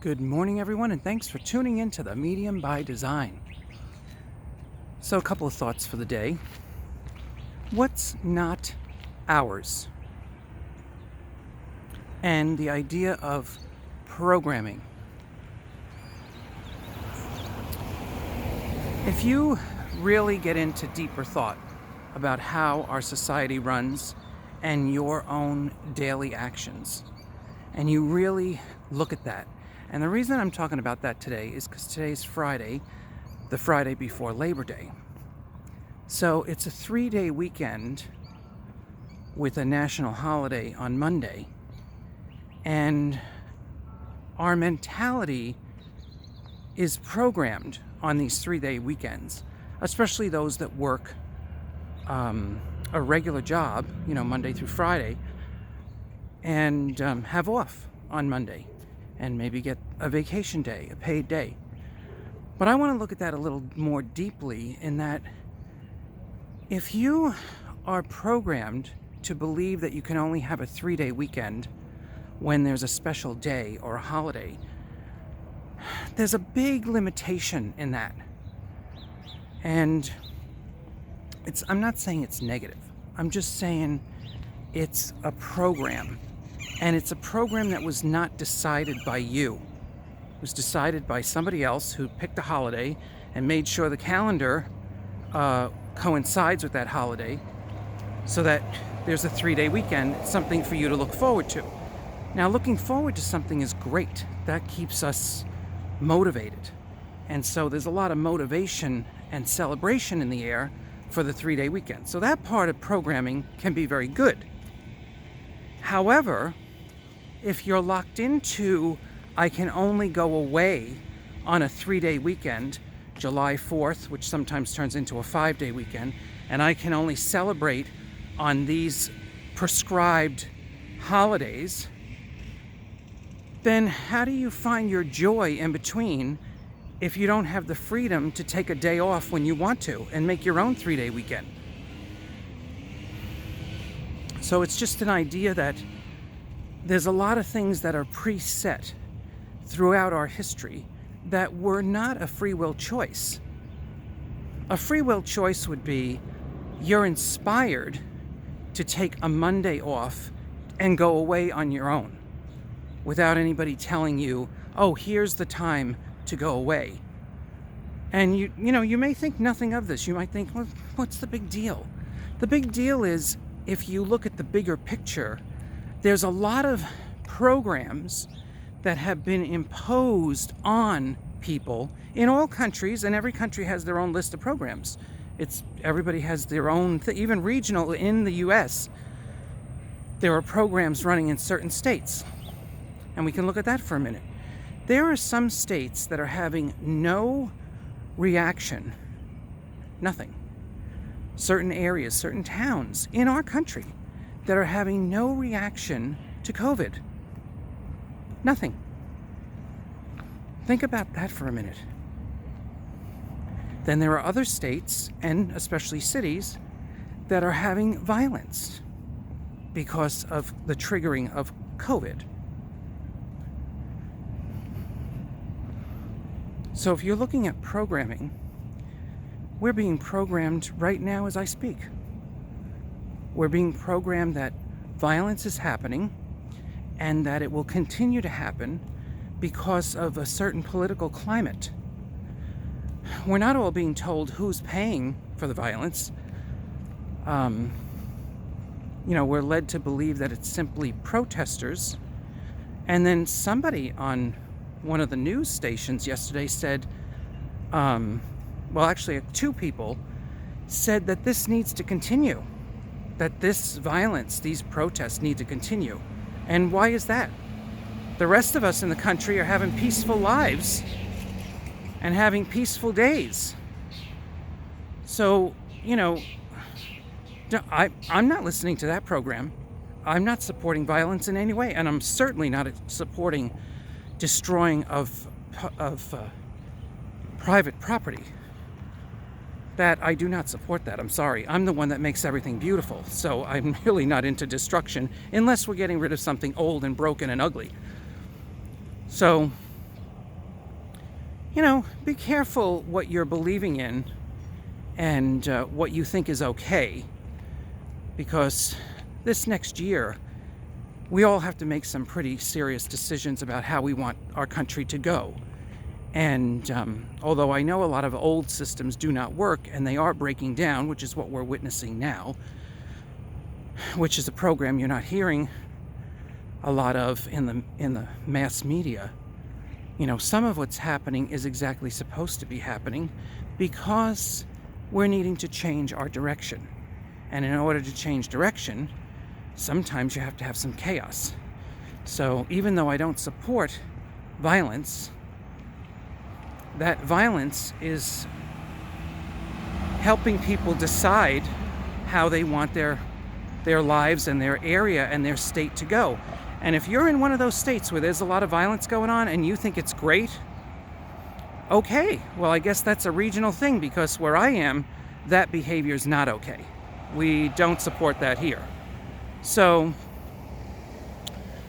Good morning, everyone, and thanks for tuning in to the Medium by Design. So, a couple of thoughts for the day. What's not ours? And the idea of programming. If you really get into deeper thought about how our society runs and your own daily actions, and you really look at that, and the reason I'm talking about that today is because today's Friday, the Friday before Labor Day. So it's a 3-day weekend with a national holiday on Monday. And our mentality is programmed on these 3-day weekends, especially those that work a regular job, Monday through Friday, and have off on Monday and maybe get a vacation day, a paid day. But I want to look at that a little more deeply in that if you are programmed to believe that you can only have a 3-day weekend when there's a special day or a holiday, there's a big limitation in that. And I'm not saying it's negative. I'm just saying it's a program. And it's a program that was not decided by you. It was decided by somebody else who picked a holiday and made sure the calendar coincides with that holiday so that there's a 3-day weekend, something for you to look forward to. Now, looking forward to something is great. That keeps us motivated. And so there's a lot of motivation and celebration in the air for the 3-day weekend. So that part of programming can be very good. However, if you're locked into, I can only go away on a 3-day weekend, July 4th, which sometimes turns into a 5-day weekend, and I can only celebrate on these prescribed holidays, then how do you find your joy in between if you don't have the freedom to take a day off when you want to and make your own 3-day weekend? So it's just an idea that there's a lot of things that are preset throughout our history that were not a free will choice. A free will choice would be you're inspired to take a Monday off and go away on your own without anybody telling you, oh, here's the time to go away. And you may think nothing of this. You might think, well, what's the big deal? The big deal is if you look at the bigger picture, there's a lot of programs that have been imposed on people in all countries, and every country has their own list of programs. Everybody has their own, even regional in the US, there are programs running in certain states. And we can look at that for a minute. There are some states that are having no reaction, nothing. Certain areas, certain towns in our country that are having no reaction to COVID. Nothing. Think about that for a minute. Then there are other states, and especially cities, that are having violence because of the triggering of COVID. So if you're looking at programming, we're being programmed right now as I speak. We're being programmed that violence is happening and that it will continue to happen because of a certain political climate. We're not all being told who's paying for the violence. We're led to believe that it's simply protesters. And then somebody on one of the news stations yesterday said, actually 2 people said that this needs to continue. That this violence, these protests need to continue. And why is that? The rest of us in the country are having peaceful lives and having peaceful days. So, I'm not listening to that program. I'm not supporting violence in any way, and I'm certainly not supporting destroying of private property. That I do not support that. I'm sorry. I'm the one that makes everything beautiful. So I'm really not into destruction unless we're getting rid of something old and broken and ugly. So be careful what you're believing in and what you think is okay, because this next year we all have to make some pretty serious decisions about how we want our country to go. And although I know a lot of old systems do not work and they are breaking down, which is what we're witnessing now, which is a program you're not hearing a lot of in the mass media. Some of what's happening is exactly supposed to be happening because we're needing to change our direction. And in order to change direction, sometimes you have to have some chaos. So even though I don't support violence, that violence is helping people decide how they want their lives and their area and their state to go. And if you're in one of those states where there's a lot of violence going on and you think it's great, okay, well, I guess that's a regional thing, because where I am, that behavior is not okay. We don't support that here. So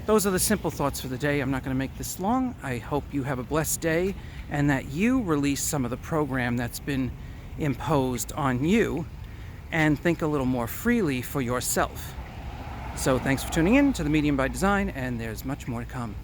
those are the simple thoughts for the day. I'm not going to make this long. I hope you have a blessed day and that you release some of the program that's been imposed on you and think a little more freely for yourself. So thanks for tuning in to the Medium by Design, and there's much more to come.